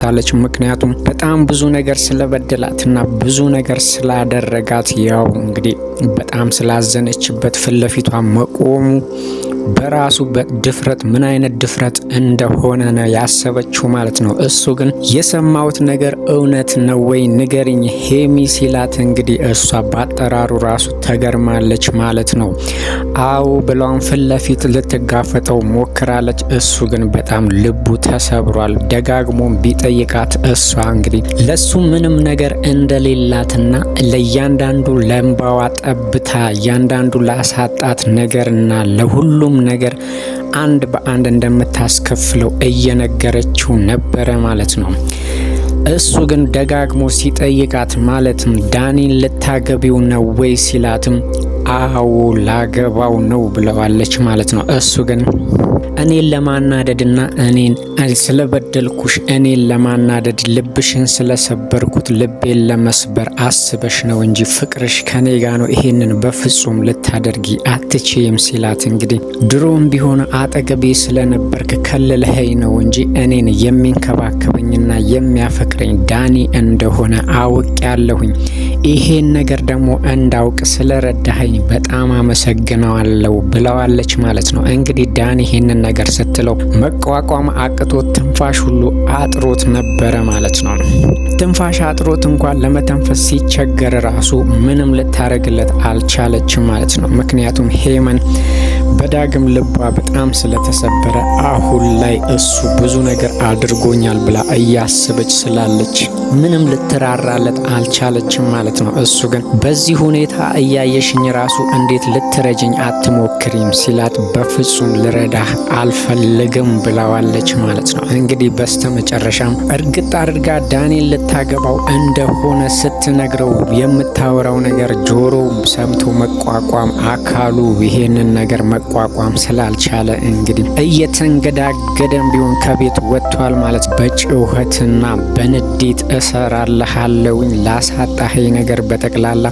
ታለች። ምክንያቱም በጣም ብዙ ነገር ስለበደላትና ብዙ ነገር ስላደረጋት ያው እንግዲህ በጣም ስላዘነችበት ፊት ለፊቷ መቆሙ በራሱ በድፍረት ምን አይነት ድፍረት እንደሆነ ነው ያሰበችው ማለት ነው። እሱ ግን የሰማሁት ነገር እውነት ነው ወይ ንገሪኝ ሄሚ ሲላት እንግዲህ እሷ ባጠራሩ ራሱ ተገርማለች ማለት ነው። አዎ ብለውም ፊት ለፊት ልትጋፈጠው ሞክራለች። እሱ ግን በጣም ልቡ ተሰብሯል። ደጋግሞም ቢጠይቃት እሷ እንግዲህ ለሱ ምንም ነገር እንደሌላትና ለእያንዳንዱ ለእንባዋ ጠብታ እያንዳንዱ ላሳጣት ነገርና ለሁሉም ነገር አንድ በአንድ እንደምታስከፍለው እየነገረችው ነበረ ማለት ነው። እሱ ግን ደጋግሞ ሲጠይቃት ማለትም ዳኒን ልታገቢው ነው ወይ ሲላትም አዎ ላገባው ነው ብለዋለች ማለት ነው። እሱ ግን እኔን ለማናደድና እኔን ስለበደልኩሽ እኔን ለማናደድ ልብሽን ስለሰበርኩት ልቤን ለመስበር አስበሽ ነው እንጂ ፍቅርሽ ከኔ ጋ ነው፣ ይሄንን በፍጹም ልታደርጊ አትችይም ሲላት እንግዲህ ድሮም ቢሆን አጠገቤ ስለነበርክ ከልለኸኝ ነው እንጂ እኔን የሚንከባከበኝና የሚያፈቅረኝ ዳኒ እንደሆነ አውቅ ያለሁኝ። ይሄን ነገር ደግሞ እንዳውቅ ስለረዳኸኝ በጣም አመሰግነዋለሁ ብለዋለች ማለት ነው። እንግዲህ ዳኒ ይሄንን ነገር ስትለው መቋቋም አቅቶት ትንፋሽ ሁሉ አጥሮት ነበረ ማለት ነው። ትንፋሽ አጥሮት እንኳን ለመተንፈስ ሲቸገር ራሱ ምንም ልታረግለት አልቻለችም ማለት ነው። ምክንያቱም ሄመን በዳግም ልቧ በጣም ስለተሰበረ አሁን ላይ እሱ ብዙ ነገር አድርጎኛል ብላ እያሰበች ስላለች ምንም ልትራራለት አልቻለችም ማለት ነው። እሱ ግን በዚህ ሁኔታ እያየሽኝ ራሱ እንዴት ልትረጅኝ አትሞክሪም ሲላት በፍጹም ልረዳህ አልፈልግም ብላዋለች ማለት ነው። እንግዲህ በስተመጨረሻም እርግጥ አድርጋ ዳኒን ልታገባው እንደሆነ ስትነግረው የምታወራው ነገር ጆሮ ሰምቶ መቋቋም አካሉ ይሄንን ነገር መቋቋም ስላልቻለ እንግዲህ እየተንገዳገደም ቢሆን ከቤት ወጥቷል ማለት በጭውኸትና በንዴት እሰራለሃለሁኝ ላሳጣኸኝ ነገር በጠቅላላ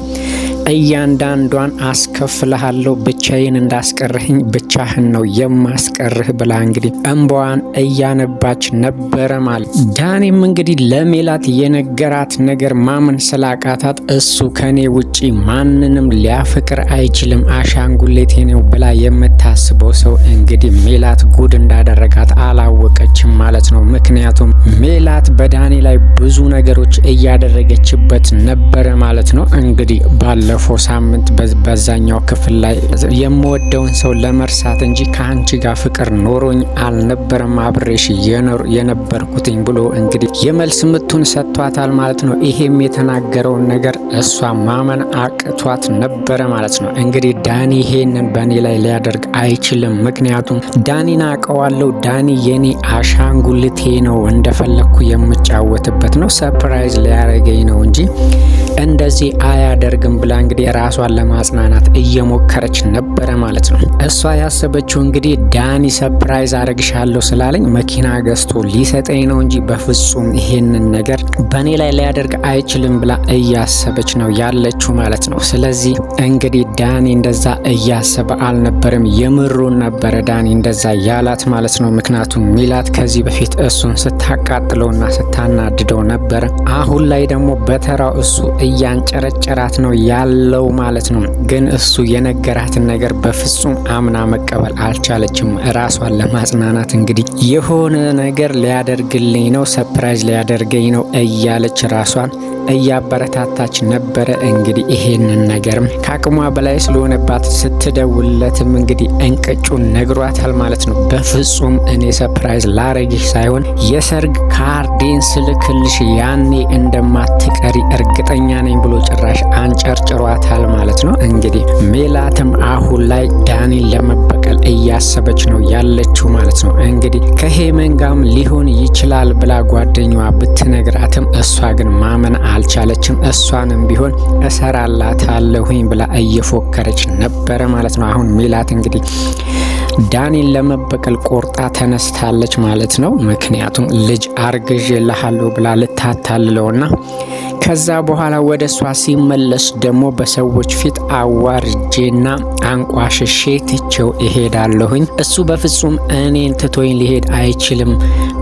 እያንዳንዷን አስከፍልሃለሁ፣ ብቻዬን እንዳስቀርህኝ ብቻህን ነው የማስቀርህ ብላ እንግዲህ እንባዋን እያነባች ነበረ ማለት። ዳኒም እንግዲህ ለሜላት የነገራት ነገር ማመን ስላቃታት እሱ ከኔ ውጪ ማንንም ሊያፈቅር አይችልም አሻንጉሌቴ ነው ብላ የምታስበው ሰው እንግዲህ ሜላት ጉድ እንዳደረጋት አላወቀችም ማለት ነው። ምክንያቱም ሜላት በዳኒ ላይ ብዙ ነገሮች እያደረገችበት ነበረ ማለት ነው። እንግዲህ ባለፈው ሳምንት በዛኛው ክፍል ላይ የምወደውን ሰው ለመርሳት እንጂ ከአንቺ ጋር ፍቅር ኖሮኝ አልነበረም አብሬሽ የነበርኩትኝ ብሎ እንግዲህ የመልስ ምቱን ሰጥቷታል ማለት ነው። ይሄም የተናገረውን ነገር እሷ ማመን አቅቷት ነበረ ማለት ነው። እንግዲህ ዳኒ ይሄንን በእኔ ላይ ሊያደርግ አይችልም። ምክንያቱም ዳኒን አውቀዋለሁ፣ ዳኒ የኔ አሻንጉልቴ ነው፣ እንደፈለግኩ የምጫወትበት ነው፣ ሰርፕራይዝ ሊያረገኝ ነው እንጂ እንደዚህ አያደርግም ብላ እንግዲህ ራሷን ለማጽናናት እየሞከረች ነበረ ማለት ነው። እሷ ያሰበችው እንግዲህ ዳኒ ሰርፕራይዝ አረግሻለሁ ስላለኝ መኪና ገዝቶ ሊሰጠኝ ነው እንጂ በፍጹም ይሄንን ነገር በእኔ ላይ ሊያደርግ አይችልም ብላ እያሰበች ነው ያለችው ማለት ነው። ስለዚህ እንግዲህ ዳኒ እንደዛ እያሰበ አልነበረም፣ የምሩን ነበረ ዳኒ እንደዛ ያላት ማለት ነው። ምክንያቱም ሜላት ከዚህ በፊት እሱን ስታቃጥለውና ስታናድደው ነበረ። አሁን ላይ ደግሞ በተራው እሱ እያንጨረጨራት ነው ያለው ማለት ነው። ግን እሱ የነገራትን ነገር በፍጹም አምና መቀበል አልቻለችም። ራሷን ለማጽናናት እንግዲህ የሆነ ነገር ሊያደርግልኝ ነው፣ ሰርፕራይዝ ሊያደርገኝ ነው እያለች ራሷን እያበረታታች ነበረ። እንግዲህ ይሄንን ነገርም ከአቅሟ በላይ ስለሆነባት ስትደውልለትም እንግዲህ እንቅጩን ነግሯታል ማለት ነው። በፍጹም እኔ ሰርፕራይዝ ላረግሽ ሳይሆን የሰርግ ካርዴን ስልክልሽ ያኔ እንደማትቀሪ እርግጠኛ ነኝ ብሎ ጭራሽ አንጨርጭሯታል ማለት ነው። እንግዲህ ሜላትም አሁን ላይ ዳኒን ለመበቀል እያሰበች ነው ያለችው ማለት ነው። እንግዲህ ከሄመን ጋርም ሊሆን ይችላል ብላ ጓደኛዋ ብትነግራትም እሷ ግን ማመን አልቻለችም። እሷንም ቢሆን እሰራላታለሁኝ ብላ እየፎከረች ነበረ ማለት ነው። አሁን ሜላት እንግዲህ ዳኒን ለመበቀል ቆርጣ ተነስታለች ማለት ነው። ምክንያቱም ልጅ አርግዤልሃለሁ ብላ ልታታልለውና ከዛ በኋላ ወደ እሷ ሲመለስ ደግሞ በሰዎች ፊት አዋርጄና አንቋሽሼ ትቼው እሄዳለሁኝ፣ እሱ በፍጹም እኔን ትቶኝ ሊሄድ አይችልም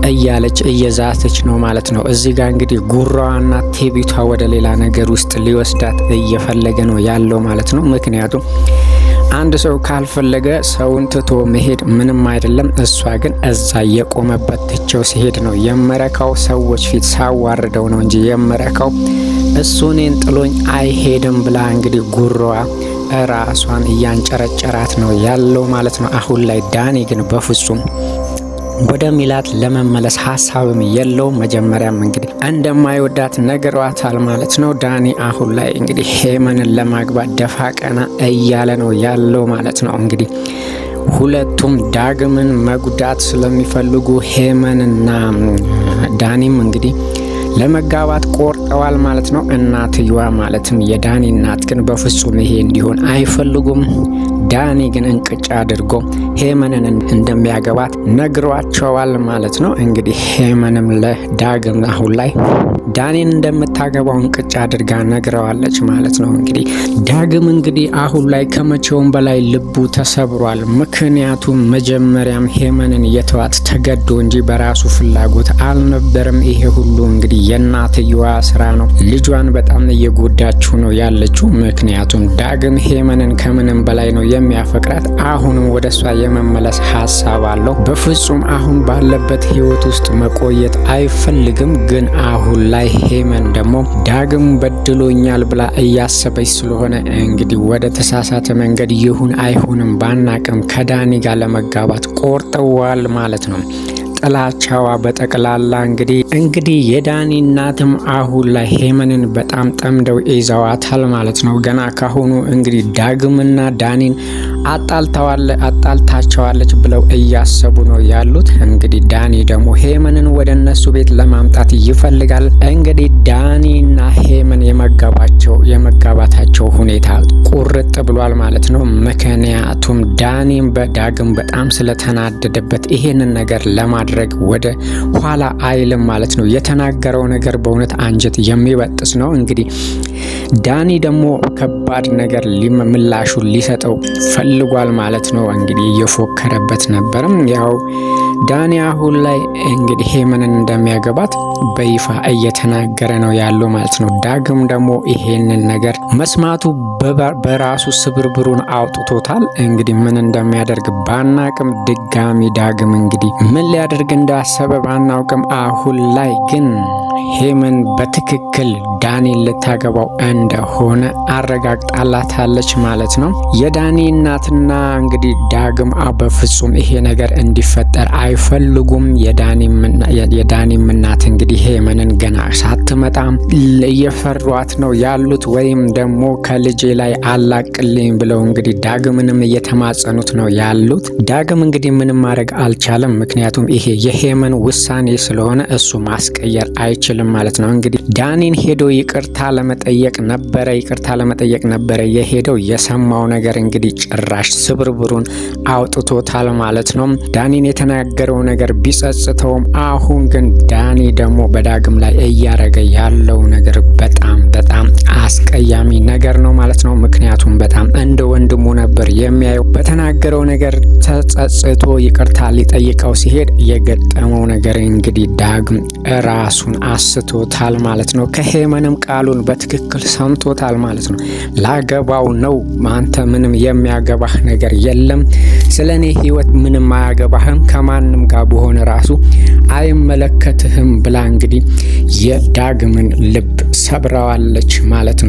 እያለች እየዛተች ነው ማለት ነው። እዚህ ጋር እንግዲህ ጉራዋና ትዕቢቷ ወደ ሌላ ነገር ውስጥ ሊወስዳት እየፈለገ ነው ያለው ማለት ነው። ምክንያቱም አንድ ሰው ካልፈለገ ሰውን ትቶ መሄድ ምንም አይደለም። እሷ ግን እዛ የቆመበት ትቼው ሲሄድ ነው የመረካው። ሰዎች ፊት ሳዋርደው ነው እንጂ የመረካው እሱ እኔን ጥሎኝ አይሄድም ብላ እንግዲህ ጉሮዋ ራሷን እያንጨረጨራት ነው ያለው ማለት ነው። አሁን ላይ ዳኒ ግን በፍጹም ወደ ሚላት ለመመለስ ሀሳብም የለውም። መጀመሪያም እንግዲህ እንደማይወዳት ነግሯታል ማለት ነው። ዳኒ አሁን ላይ እንግዲህ ሄመንን ለማግባት ደፋ ቀና እያለ ነው ያለው ማለት ነው። እንግዲህ ሁለቱም ዳግምን መጉዳት ስለሚፈልጉ ሄመንና ዳኒም እንግዲህ ለመጋባት ቆርጠዋል ማለት ነው። እናትየዋ ማለትም የዳኒ እናት ግን በፍጹም ይሄ እንዲሆን አይፈልጉም። ዳኒ ግን እንቅጭ አድርጎ ሄመንን እንደሚያገባት ነግሯቸዋል ማለት ነው። እንግዲህ ሄመንም ለዳግም አሁን ላይ ዳኒን እንደምታገባው እንቅጭ አድርጋ ነግረዋለች ማለት ነው። እንግዲህ ዳግም እንግዲህ አሁን ላይ ከመቼውም በላይ ልቡ ተሰብሯል። ምክንያቱም መጀመሪያም ሄመንን የተዋት ተገዶ እንጂ በራሱ ፍላጎት አልነበረም። ይሄ ሁሉ እንግዲህ የእናትየዋ ስራ ነው። ልጇን በጣም እየጎዳችው ነው ያለችው። ምክንያቱም ዳግም ሄመንን ከምንም በላይ ነው የሚያፈቅራት። አሁንም ወደ እሷ የመመለስ ሀሳብ አለው። በፍጹም አሁን ባለበት ህይወት ውስጥ መቆየት አይፈልግም። ግን አሁን ላይ ሄመን ደግሞ ዳግም በድሎኛል ብላ እያሰበች ስለሆነ እንግዲህ ወደ ተሳሳተ መንገድ ይሁን አይሁንም ባናቅም ከዳኒ ጋር ለመጋባት ቆርጠዋል ማለት ነው። ጥላቻዋ በጠቅላላ እንግዲህ የዳኒ እናትም አሁን ላይ ሄመንን በጣም ጠምደው ይዘዋታል ማለት ነው። ገና ካሁኑ እንግዲህ ዳግምና ዳኒን አጣልታቸዋለች ብለው እያሰቡ ነው ያሉት። እንግዲህ ዳኒ ደግሞ ሄመንን ወደ እነሱ ቤት ለማምጣት ይፈልጋል። እንግዲህ ዳኒና ሄመን የመጋባታቸው ሁኔታ ቁርጥ ብሏል ማለት ነው። ምክንያቱም ዳኒም በዳግም በጣም ስለተናደደበት ይሄንን ነገር ለማድረግ ወደ ኋላ አይልም ማለት ነው። የተናገረው ነገር በእውነት አንጀት የሚበጥስ ነው። እንግዲህ ዳኒ ደግሞ ከባድ ነገር ምላሹን ሊሰጠው ፈልጓል ማለት ነው። እንግዲህ እየፎከረበት ነበርም። ያው ዳኒ አሁን ላይ እንግዲህ ሄመንን እንደሚያገባት በይፋ እየተናገረ ነው ያለው ማለት ነው። ዳግም ደግሞ ይሄንን ነገር መስማቱ በራሱ ስብርብሩን አውጥቶታል። እንግዲህ ምን እንደሚያደርግ ባናቅም ድጋሚ ዳግም እንግዲህ ምን ሊያደርግ እንዳሰበ ባናውቅም አሁን ላይ ግን ሄመን በትክክል ዳኒን ልታገባው እንደሆነ አረጋግጣላታለች ማለት ነው። የዳኒ እናትና እንግዲህ ዳግም በፍጹም ይሄ ነገር እንዲፈጠር አይፈልጉም። የዳኒም እናት እንግዲህ ሄመንን ገና ሳትመጣም እየፈሯት ነው ያሉት፣ ወይም ደግሞ ከልጄ ላይ አላቅልኝ ብለው እንግዲህ ዳግምንም እየተማጸኑት ነው ያሉት። ዳግም እንግዲህ ምንም ማድረግ አልቻለም። ምክንያቱም ይሄ የሄመን ውሳኔ ስለሆነ እሱ ማስቀየር አይችልም ማለት ነው። እንግዲህ ዳኒን ሄዶ ይቅርታ ለመጠየቅ ነበረ የሄደው። የሰማው ነገር እንግዲህ ጭራሽ ስብርብሩን አውጥቶታል ማለት ነው። ዳኒን የተናገረው ነገር ቢጸጽተውም አሁን ግን ዳኒ ደግሞ በዳግም ላይ እያረገ ያለው ነገር በጣም አስቀያሚ ነገር ነው ማለት ነው። ምክንያቱም በጣም እንደ ወንድሙ ነበር የሚያየው። በተናገረው ነገር ተጸጽቶ ይቅርታ ሊጠይቀው ሲሄድ የገጠመው ነገር እንግዲህ ዳግም ራሱን አስቶታል ማለት ነው። ከሄመንም ቃሉን በትክክል ሰምቶታል ማለት ነው። ላገባው ነው፣ አንተ ምንም የሚያገባህ ነገር የለም፣ ስለኔ ህይወት ምንም አያገባህም፣ ከማንም ጋር በሆነ ራሱ አይመለከትህም ብላ እንግዲህ የዳግምን ልብ ሰብረዋለች ማለት ነው።